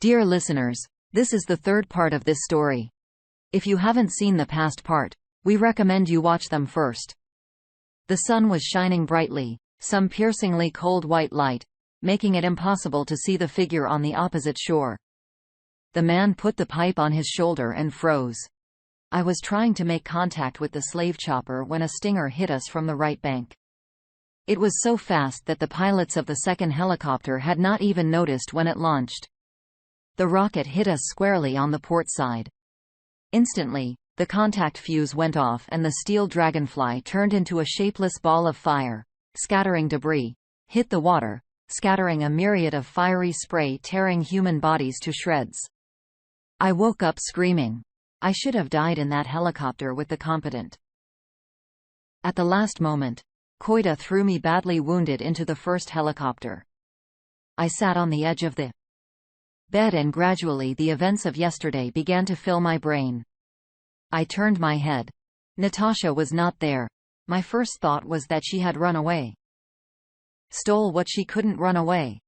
Dear listeners, this is the third part of this story. If you haven't seen the past part, we recommend you watch them first. The sun was shining brightly, some piercingly cold white light, making it impossible to see the figure on the opposite shore. The man put the pipe on his shoulder and froze. I was trying to make contact with the slave chopper when a stinger hit us from the right bank. It was so fast that the pilots of the second helicopter had not even noticed when it launched. The rocket hit us squarely on the port side. Instantly, the contact fuse went off and the steel dragonfly turned into a shapeless ball of fire, scattering debris, hit the water, scattering a myriad of fiery spray tearing human bodies to shreds. I woke up screaming. I should have died in that helicopter with the competent. At the last moment, Koida threw me badly wounded into the first helicopter. I sat on the edge of the bed and gradually the events of yesterday began to fill my brain. I turned my head. Natasha was not there. My first thought was that she had run away. Stole what she couldn't run away.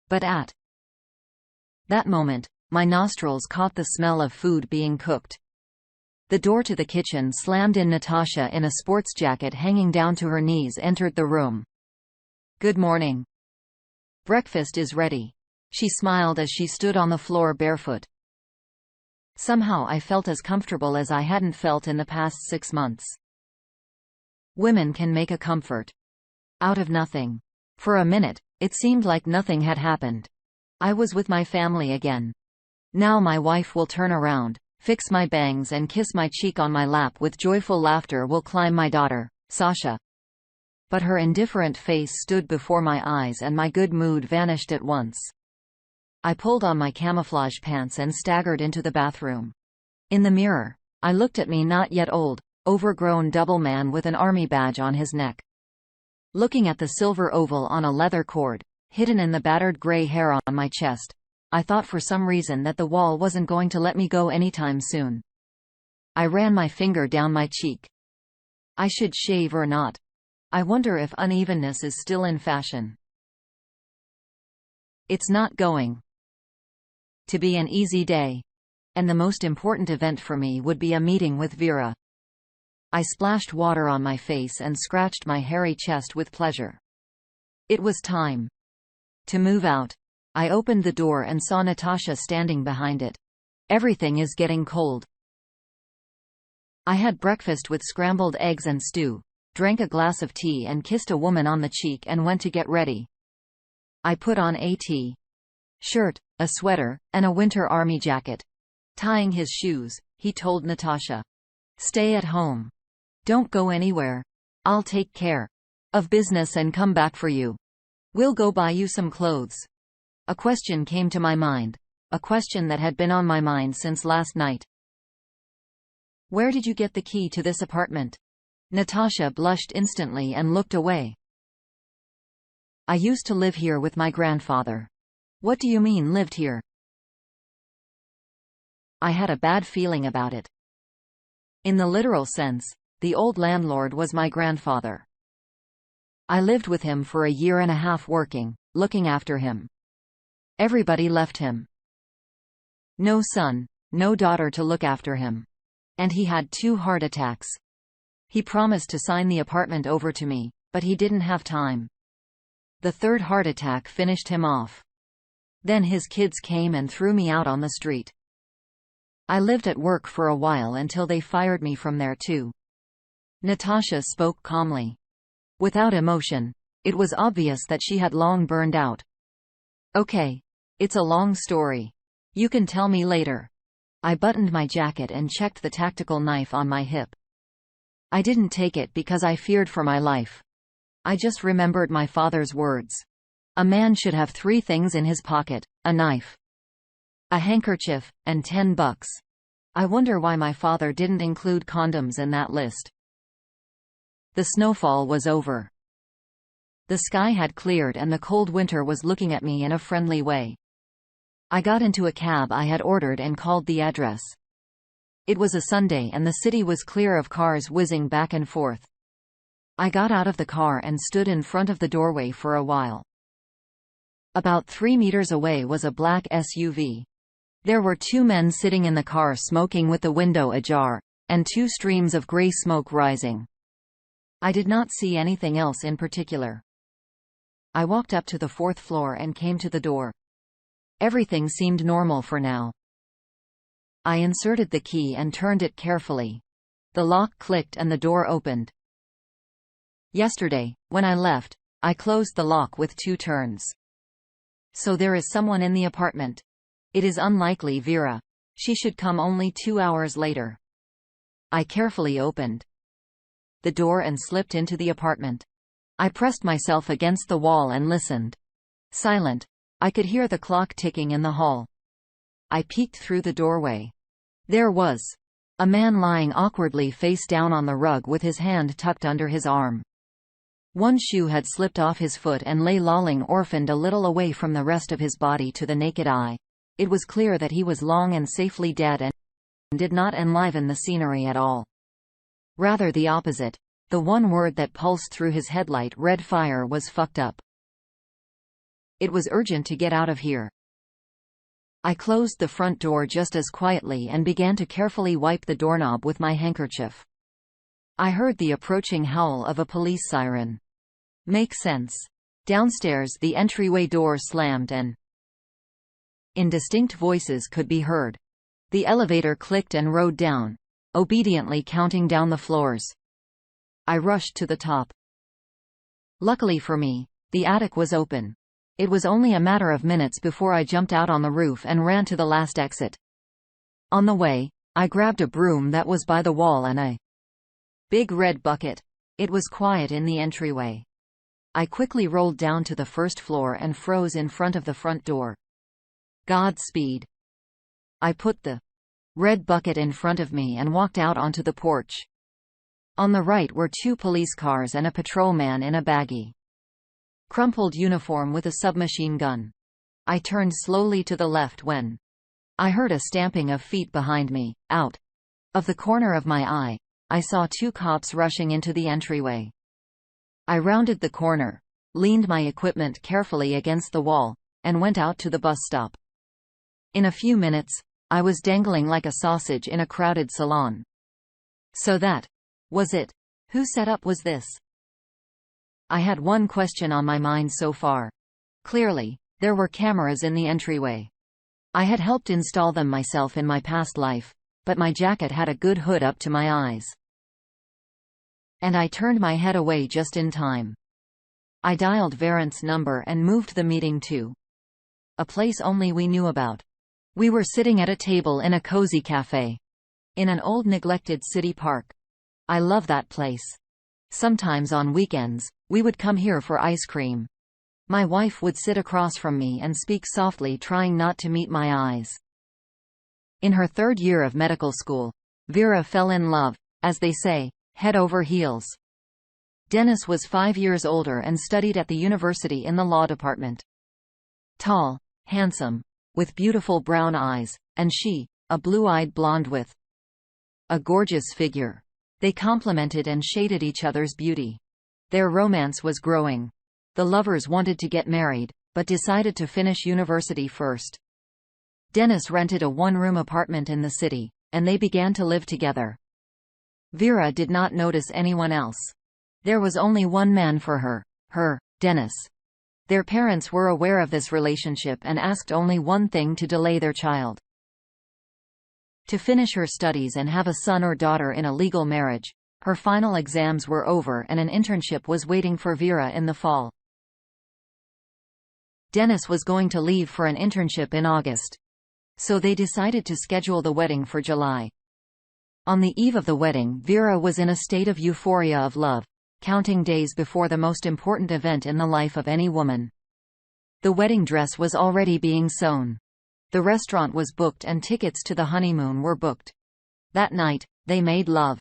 But at that moment, my nostrils caught the smell of food being cooked. The door to the kitchen slammed in. Natasha, in a sports jacket hanging down to her knees, entered the room. Good morning. Breakfast is ready. She smiled as she stood on the floor barefoot. Somehow I felt as comfortable as I hadn't felt in the past 6 months. Women can make a comfort out of nothing. For a minute, it seemed like nothing had happened. I was with my family again. Now my wife will turn around, fix my bangs and kiss my cheek. On my lap with joyful laughter will climb my daughter, Sasha. But her indifferent face stood before my eyes and my good mood vanished at once. I pulled on my camouflage pants and staggered into the bathroom. In the mirror, I looked at me not yet old, overgrown double man with an army badge on his neck. Looking at the silver oval on a leather cord, hidden in the battered gray hair on my chest, I thought for some reason that the wall wasn't going to let me go anytime soon. I ran my finger down my cheek. I should shave or not. I wonder if unevenness is still in fashion. It's not going to be an easy day. And the most important event for me would be a meeting with Vera. I splashed water on my face and scratched my hairy chest with pleasure. It was time to move out. I opened the door and saw Natasha standing behind it. Everything is getting cold. I had breakfast with scrambled eggs and stew, drank a glass of tea and kissed a woman on the cheek and went to get ready. I put on a t-shirt, a sweater, and a winter army jacket. Tying his shoes, he told Natasha, "Stay at home. Don't go anywhere. I'll take care of business and come back for you. We'll go buy you some clothes." A question came to my mind. A question that had been on my mind since last night. Where did you get the key to this apartment? Natasha blushed instantly and looked away. I used to live here with my grandfather. What do you mean lived here? I had a bad feeling about it. In the literal sense, the old landlord was my grandfather. I lived with him for a year and a half working, looking after him. Everybody left him. No son, no daughter to look after him. And he had 2 heart attacks. He promised to sign the apartment over to me, but he didn't have time. The 3rd heart attack finished him off. Then his kids came and threw me out on the street. I lived at work for a while until they fired me from there too. Natasha spoke calmly. Without emotion. It was obvious that she had long burned out. Okay. It's a long story. You can tell me later. I buttoned my jacket and checked the tactical knife on my hip. I didn't take it because I feared for my life. I just remembered my father's words. A man should have 3 things in his pocket: a knife, a handkerchief, and $10. I wonder why my father didn't include condoms in that list. The snowfall was over. The sky had cleared and the cold winter was looking at me in a friendly way. I got into a cab I had ordered and called the address. It was a Sunday and the city was clear of cars whizzing back and forth. I got out of the car and stood in front of the doorway for a while. About 3 meters away was a black SUV. There were two men sitting in the car smoking with the window ajar, and two streams of gray smoke rising. I did not see anything else in particular. I walked up to the fourth floor and came to the door. Everything seemed normal for now. I inserted the key and turned it carefully. The lock clicked and the door opened. Yesterday, when I left, I closed the lock with 2 turns. So there is someone in the apartment. It is unlikely Vera. She should come only 2 hours later. I carefully opened the door and slipped into the apartment. I pressed myself against the wall and listened. Silent. I could hear the clock ticking in the hall. I peeked through the doorway. There was a man lying awkwardly face down on the rug with his hand tucked under his arm. One shoe had slipped off his foot and lay lolling orphaned a little away from the rest of his body to the naked eye. It was clear that he was long and safely dead and did not enliven the scenery at all. Rather the opposite. The one word that pulsed through his headlight red fire was fucked up. It was urgent to get out of here. I closed the front door just as quietly and began to carefully wipe the doorknob with my handkerchief. I heard the approaching howl of a police siren. Makes sense. Downstairs the entryway door slammed and indistinct voices could be heard. The elevator clicked and rode down, obediently counting down the floors. I rushed to the top. Luckily for me, the attic was open. It was only a matter of minutes before I jumped out on the roof and ran to the last exit. On the way, I grabbed a broom that was by the wall and a big red bucket. It was quiet in the entryway. I quickly rolled down to the first floor and froze in front of the front door. Godspeed. I put the red bucket in front of me and walked out onto the porch. On the right were 2 police cars and a patrolman in a baggy, crumpled uniform with a submachine gun. I turned slowly to the left when I heard a stamping of feet behind me. Out of the corner of my eye, I saw 2 cops rushing into the entryway. I rounded the corner, leaned my equipment carefully against the wall, and went out to the bus stop. In a few minutes, I was dangling like a sausage in a crowded salon. So that was it. Whose setup was this? I had one question on my mind so far. Clearly, there were cameras in the entryway. I had helped install them myself in my past life, but my jacket had a good hood up to my eyes. And I turned my head away just in time. I dialed Varant's number and moved the meeting to a place only we knew about. We were sitting at a table in a cozy cafe in an old neglected city park. I love that place. Sometimes on weekends, we would come here for ice cream. My wife would sit across from me and speak softly, trying not to meet my eyes. In her 3rd year of medical school, Vera fell in love, as they say, head over heels. Dennis was 5 years older and studied at the university in the law department. Tall, handsome, with beautiful brown eyes, and she, a blue-eyed blonde with a gorgeous figure. They complemented and shaded each other's beauty. Their romance was growing. The lovers wanted to get married, but decided to finish university first. Dennis rented a 1-room apartment in the city, and they began to live together. Vera did not notice anyone else. There was only one man for her, Dennis. Their parents were aware of this relationship and asked only one thing to delay their child: to finish her studies and have a son or daughter in a legal marriage. Her final exams were over and an internship was waiting for Vera in the fall. Dennis was going to leave for an internship in August. So they decided to schedule the wedding for July. On the eve of the wedding, Vera was in a state of euphoria of love, counting days before the most important event in the life of any woman. The wedding dress was already being sewn. The restaurant was booked and tickets to the honeymoon were booked. That night, they made love.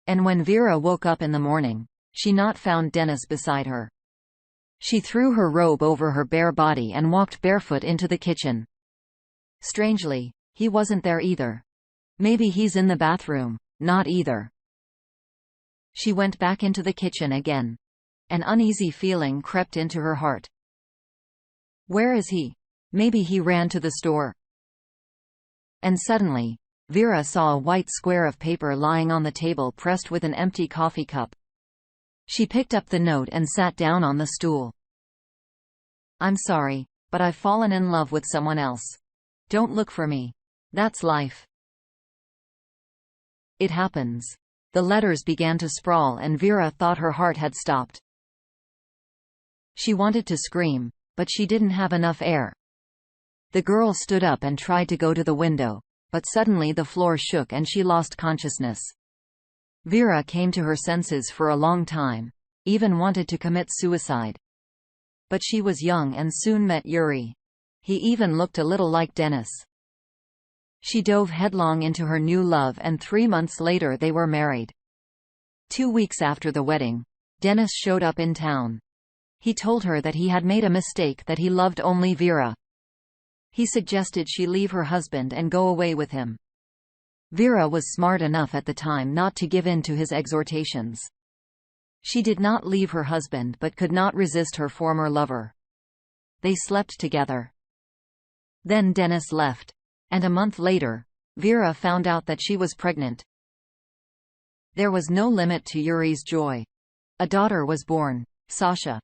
And when Vera woke up in the morning, she not found Dennis beside her. She threw her robe over her bare body and walked barefoot into the kitchen. Strangely, he wasn't there either. Maybe he's in the bathroom. Not either. She went back into the kitchen again. An uneasy feeling crept into her heart. Where is he? Maybe he ran to the store. And suddenly, Vera saw a white square of paper lying on the table pressed with an empty coffee cup. She picked up the note and sat down on the stool. "I'm sorry, but I've fallen in love with someone else. Don't look for me. That's life. It happens." The letters began to sprawl and Vera thought her heart had stopped. She wanted to scream, but she didn't have enough air. The girl stood up and tried to go to the window, but suddenly the floor shook and she lost consciousness. Vera came to her senses for a long time, even wanted to commit suicide. But she was young and soon met Yuri. He even looked a little like Dennis. She dove headlong into her new love and 3 months later they were married. 2 weeks after the wedding, Dennis showed up in town. He told her that he had made a mistake, that he loved only Vera. He suggested she leave her husband and go away with him. Vera was smart enough at the time not to give in to his exhortations. She did not leave her husband but could not resist her former lover. They slept together. Then Dennis left. And a month later, Vera found out that she was pregnant. There was no limit to Yuri's joy. A daughter was born, Sasha.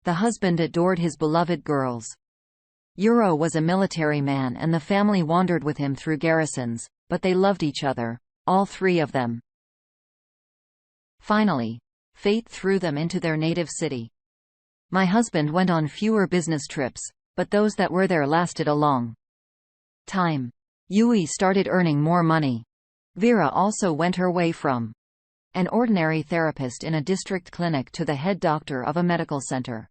The husband adored his beloved girls. Yuri was a military man and the family wandered with him through garrisons, but they loved each other, all 3 of them. Finally, fate threw them into their native city. My husband went on fewer business trips, but those that were there lasted a long time. Yui started earning more money. Vera also went her way from an ordinary therapist in a district clinic to the head doctor of a medical center.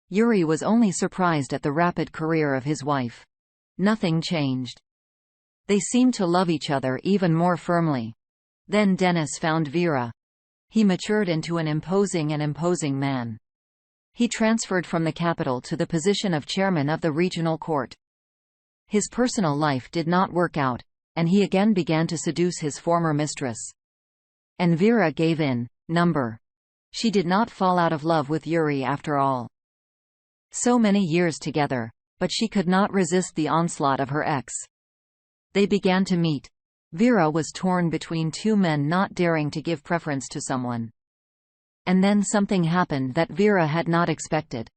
Yuri was only surprised at the rapid career of his wife. Nothing changed. They seemed to love each other even more firmly. Then Dennis found Vera. He matured into an imposing man. He transferred from the capital to the position of chairman of the regional court. His personal life did not work out, and he again began to seduce his former mistress. And Vera gave in. She did not fall out of love with Yuri after all. So many years together, but she could not resist the onslaught of her ex. They began to meet. Vera was torn between 2 men not daring to give preference to someone. And then something happened that Vera had not expected.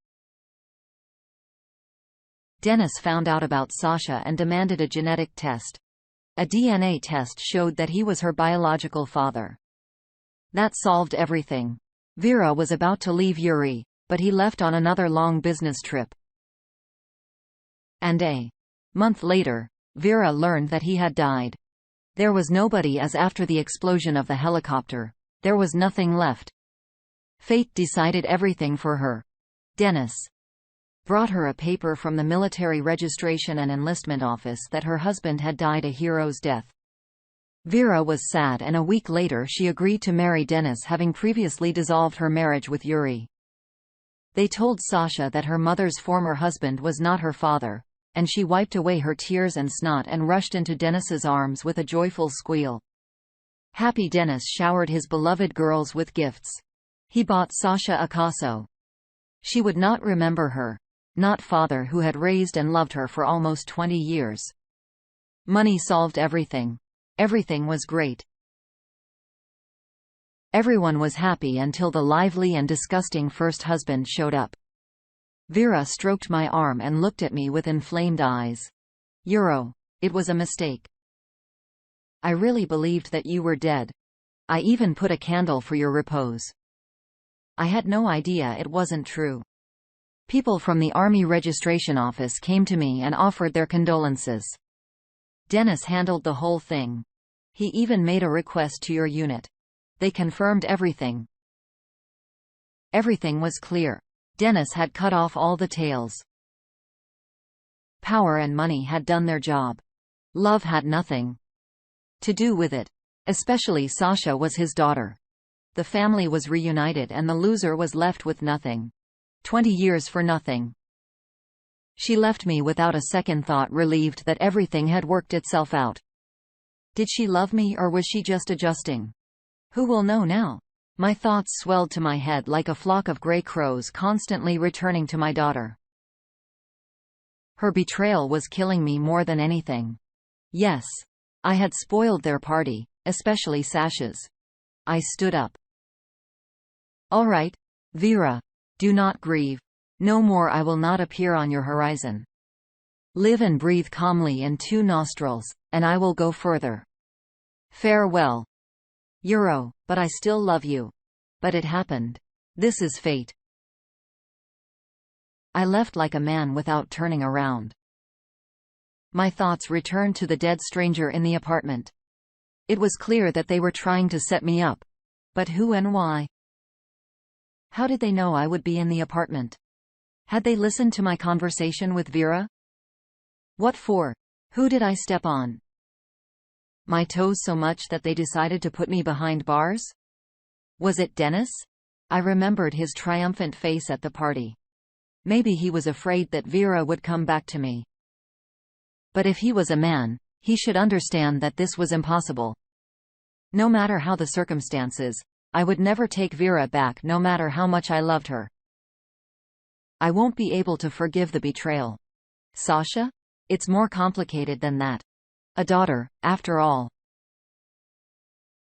Dennis found out about Sasha and demanded a genetic test. A DNA test showed that he was her biological father. That solved everything. Vera was about to leave Yuri, but he left on another long business trip. And a month later, Vera learned that he had died. There was nobody, as after the explosion of the helicopter, there was nothing left. Fate decided everything for her. Dennis brought her a paper from the military registration and enlistment office that her husband had died a hero's death. Vera was sad and a week later she agreed to marry Dennis, having previously dissolved her marriage with Yuri. They told Sasha that her mother's former husband was not her father, and she wiped away her tears and snot and rushed into Dennis's arms with a joyful squeal. Happy Dennis showered his beloved girls with gifts. He bought Sasha a castle. She would not remember her, not father who had raised and loved her for almost 20 years. Money solved everything. Everything was great. Everyone was happy until the lively and disgusting first husband showed up. Vera stroked my arm and looked at me with inflamed eyes. "Yuri, it was a mistake. I really believed that you were dead. I even put a candle for your repose. I had no idea it wasn't true." People from the Army registration office came to me and offered their condolences. Dennis handled the whole thing. He even made a request to your unit. They confirmed everything. Everything was clear. Dennis had cut off all the tails. Power and money had done their job. Love had nothing to do with it. Especially Sasha was his daughter. The family was reunited and the loser was left with nothing. 20 years for nothing. She left me without a second thought, relieved that everything had worked itself out. Did she love me or was she just adjusting? Who will know now? My thoughts swelled to my head like a flock of gray crows constantly returning to my daughter. Her betrayal was killing me more than anything. Yes. I had spoiled their party, especially Sasha's. I stood up. All right, Vera. Do not grieve. No more. I will not appear on your horizon. Live and breathe calmly in 2 nostrils, and I will go further. Farewell. Euro, but I still love you. But it happened. This is fate. I left like a man without turning around. My thoughts returned to the dead stranger in the apartment. It was clear that they were trying to set me up. But who and why? How did they know I would be in the apartment? Had they listened to my conversation with Vera? What for? Who did I step on? My toes so much that they decided to put me behind bars? Was it Dennis? I remembered his triumphant face at the party. Maybe he was afraid that Vera would come back to me. But if he was a man, he should understand that this was impossible. No matter how the circumstances, I would never take Vera back, no matter how much I loved her. I won't be able to forgive the betrayal. Sasha? It's more complicated than that. A daughter, after all.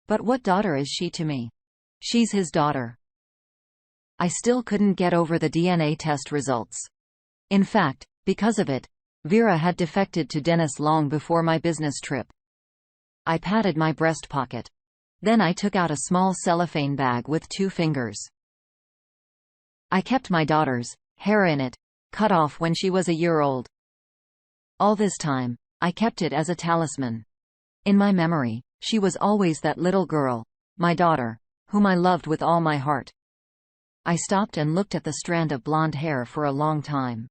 But what daughter is she to me? She's his daughter. I still couldn't get over the DNA test results. In fact, because of it, Vera had defected to Dennis long before my business trip. I patted my breast pocket. Then I took out a small cellophane bag with 2 fingers. I kept my daughter's hair in it, cut off when she was a year old. All this time, I kept it as a talisman. In my memory, she was always that little girl, my daughter, whom I loved with all my heart. I stopped and looked at the strand of blonde hair for a long time.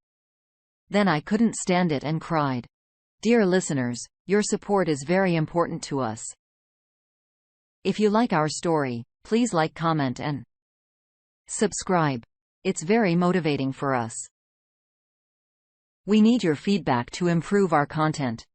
Then I couldn't stand it and cried. Dear listeners, your support is very important to us. If you like our story, please like, comment, and subscribe. It's very motivating for us. We need your feedback to improve our content.